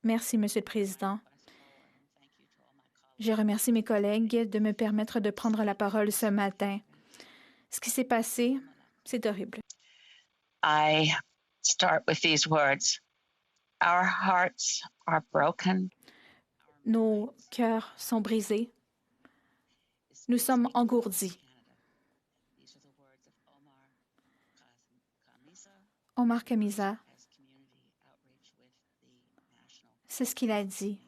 Merci, Monsieur le Président. Je remercie mes collègues de me permettre de prendre la parole ce matin. Ce qui s'est passé, c'est horrible. I start with these words. Our hearts are broken. Nos cœurs sont brisés. Nous sommes engourdis. Omar Kamisa, c'est ce qu'il a dit.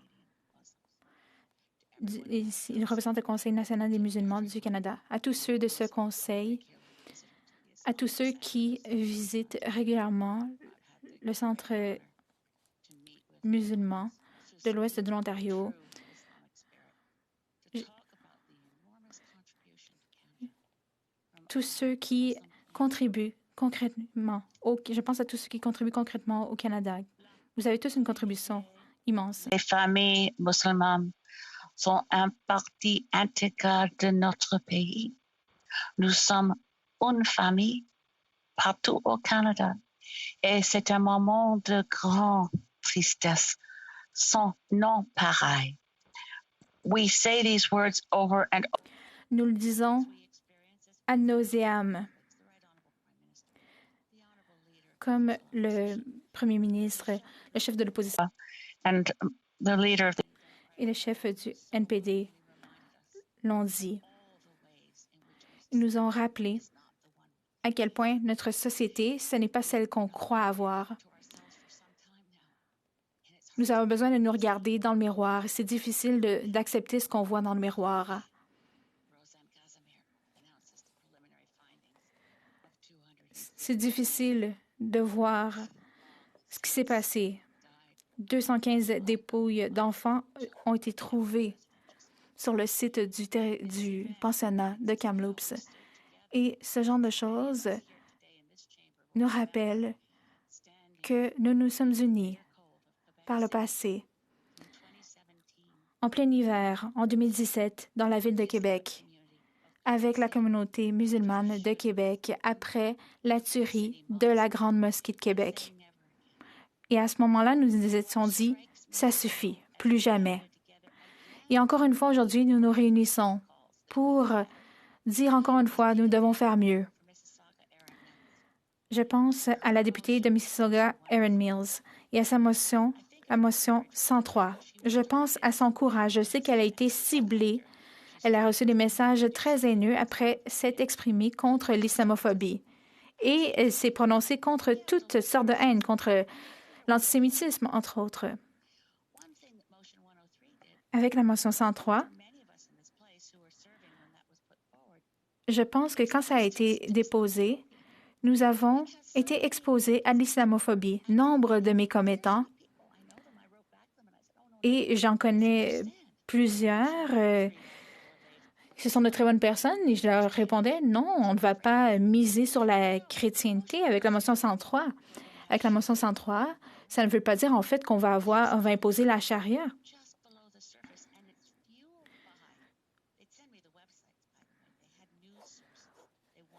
Il représente le Conseil national des musulmans du Canada. À tous ceux de ce conseil, à tous ceux qui visitent régulièrement le centre musulman de l'ouest de l'Ontario, tous ceux qui contribuent concrètement, je pense à tous ceux qui contribuent concrètement au Canada. Vous avez tous une contribution immense. Les familles musulmanes sont une partie intégrale de notre pays. Nous sommes une famille partout au Canada et c'est un moment de grande tristesse sans nom pareil. We say these words over and over. Nous le disons ad nauseam. Comme le Premier ministre, le chef de l'opposition And the leader of the et le chef du NPD l'ont dit. Ils nous ont rappelé à quel point notre société, ce n'est pas celle qu'on croit avoir. Nous avons besoin de nous regarder dans le miroir. C'est difficile d'accepter ce qu'on voit dans le miroir. C'est difficile de voir ce qui s'est passé. 215 dépouilles d'enfants ont été trouvées sur le site du pensionnat de Kamloops. Et ce genre de choses nous rappelle que nous nous sommes unis par le passé. En plein hiver, en 2017, dans la ville de Québec, avec la communauté musulmane de Québec après la tuerie de la Grande Mosquée de Québec. Et à ce moment-là, nous nous étions dit, ça suffit, plus jamais. Et encore une fois, aujourd'hui, nous nous réunissons pour dire encore une fois, nous devons faire mieux. Je pense à la députée de Mississauga, Erin Mills, et à sa motion, la motion 103. Je pense à son courage. Je sais qu'elle a été ciblée. Elle a reçu des messages très haineux après s'être exprimée contre l'islamophobie. Et elle s'est prononcée contre toutes sortes de haine, contre l'antisémitisme, entre autres. Avec la motion 103, je pense que quand ça a été déposé, nous avons été exposés à l'islamophobie. Nombre de mes commettants, et j'en connais plusieurs, ce sont de très bonnes personnes, et je leur répondais, non, on ne va pas miser sur la chrétienté avec la motion 103. Avec la motion 103, ça ne veut pas dire en fait qu'on va imposer la charia.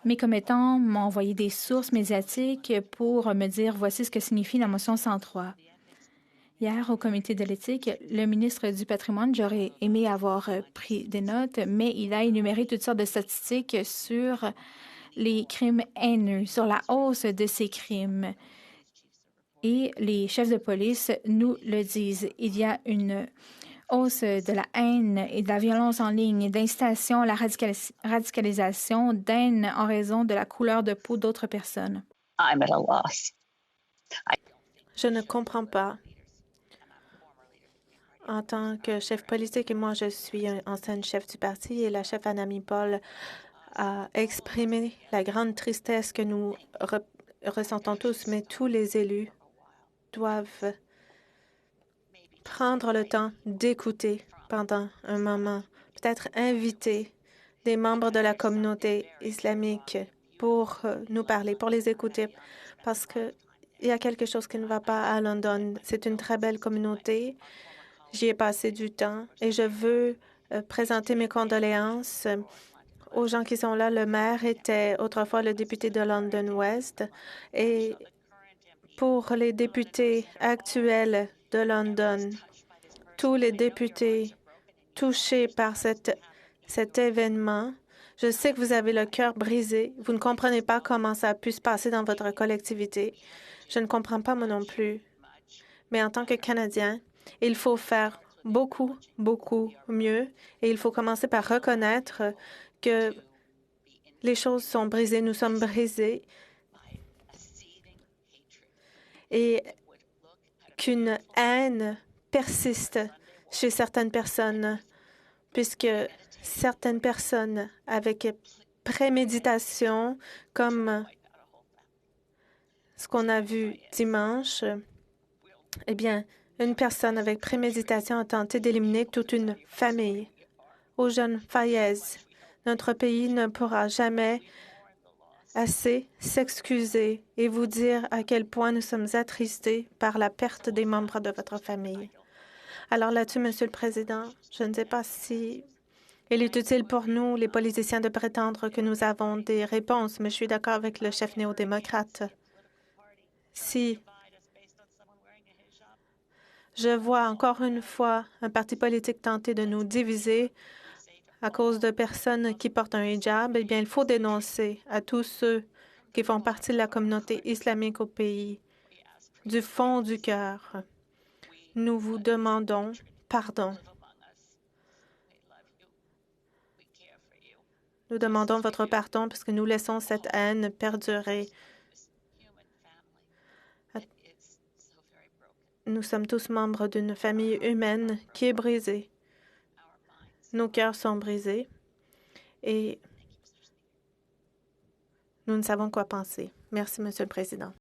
Mes commettants m'ont envoyé des sources médiatiques pour me dire voici ce que signifie la motion 103. Hier, au comité de l'éthique, le ministre du Patrimoine, j'aurais aimé avoir pris des notes, mais il a énuméré toutes sortes de statistiques sur les crimes haineux, sur la hausse de ces crimes. Et les chefs de police nous le disent. Il y a une hausse de la haine et de la violence en ligne, d'incitation à la radicalisation, d'haine en raison de la couleur de peau d'autres personnes. I'm at a loss. Je ne comprends pas. En tant que chef politique, et moi, je suis ancienne chef du parti, et la chef Anami Paul a exprimé la grande tristesse que nous ressentons tous, mais tous les élus doivent prendre le temps d'écouter pendant un moment, peut-être inviter des membres de la communauté islamique pour nous parler, pour les écouter, parce qu'il y a quelque chose qui ne va pas à London. C'est une très belle communauté. J'y ai passé du temps et je veux présenter mes condoléances aux gens qui sont là. Le maire était autrefois le député de London West et pour les députés actuels de London, tous les députés touchés par cet événement. Je sais que vous avez le cœur brisé. Vous ne comprenez pas comment ça a pu se passer dans votre collectivité. Je ne comprends pas moi non plus. Mais en tant que Canadien, il faut faire beaucoup, beaucoup mieux et il faut commencer par reconnaître que les choses sont brisées, nous sommes brisés et qu'une haine persiste chez certaines personnes, puisque certaines personnes avec préméditation, comme ce qu'on a vu dimanche, eh bien, une personne avec préméditation a tenté d'éliminer toute une famille. Aux jeunes Fayez, notre pays ne pourra jamais assez s'excuser et vous dire à quel point nous sommes attristés par la perte des membres de votre famille. Alors là-dessus, Monsieur le Président, je ne sais pas si il est utile pour nous, les politiciens, de prétendre que nous avons des réponses, mais je suis d'accord avec le chef néo-démocrate. Si je vois encore une fois un parti politique tenter de nous diviser à cause de personnes qui portent un hijab, eh bien, il faut dénoncer à tous ceux qui font partie de la communauté islamique au pays, du fond du cœur. Nous vous demandons pardon. Nous demandons votre pardon parce que nous laissons cette haine perdurer. Nous sommes tous membres d'une famille humaine qui est brisée. Nos cœurs sont brisés et nous ne savons quoi penser. Merci, Monsieur le Président.